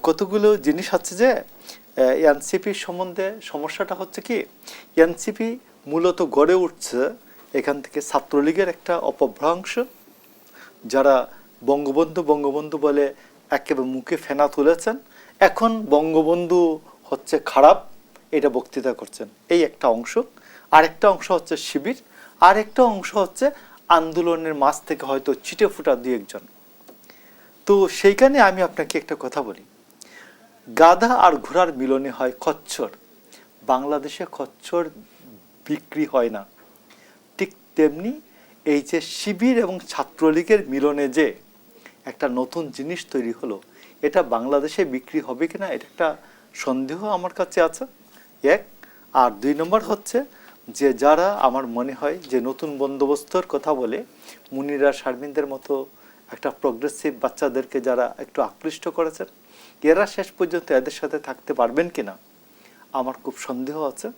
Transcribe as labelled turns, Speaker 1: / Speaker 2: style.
Speaker 1: কতগুলো জিনিস আছে যে এনসিপির সম্বন্ধে সমস্যাটা হচ্ছে কি, এনসিপি মূলত গড়ে উঠছে এখান থেকে ছাত্রলীগের একটা অপভ্রংশ, যারা বঙ্গবন্ধু বলে একেবারে মুখে ফেনা তুলেছেন, এখন বঙ্গবন্ধু হচ্ছে খারাপ এটা বক্তৃতা করছেন, এই একটা অংশ। আরেকটা অংশ হচ্ছে শিবির, আরেকটা অংশ হচ্ছে আন্দোলনের মাঝ থেকে হয়তো ছিটে ফুটা দুই একজন। তো সেইখানে আমি আপনাকে একটা কথা বলি, গাধা আর ঘোড়ার মিলনে হয় খচ্চর। বাংলাদেশে খচ্চর বিক্রি হয় না। ঠিক তেমনি এই যে শিবির এবং ছাত্রলীগের মিলনে যে একটা নতুন জিনিস তৈরি হলো, এটা বাংলাদেশে বিক্রি হবে কিনা এটা একটা সন্দেহ আমার কাছে আছে, এক। আর দুই নম্বর হচ্ছে যে যারা আমার মনে হয় যে নতুন বন্দোবস্তর কথা বলে মুনিরা শারমিনদের মতো একটা প্রগ্রেসিভ বাচ্চাদেরকে যারা একটু আকৃষ্ট করেছেন, এরা শেষ পর্যন্ত এদের সাথে থাকতে পারবেন কিনা আমার খুব সন্দেহ আছে।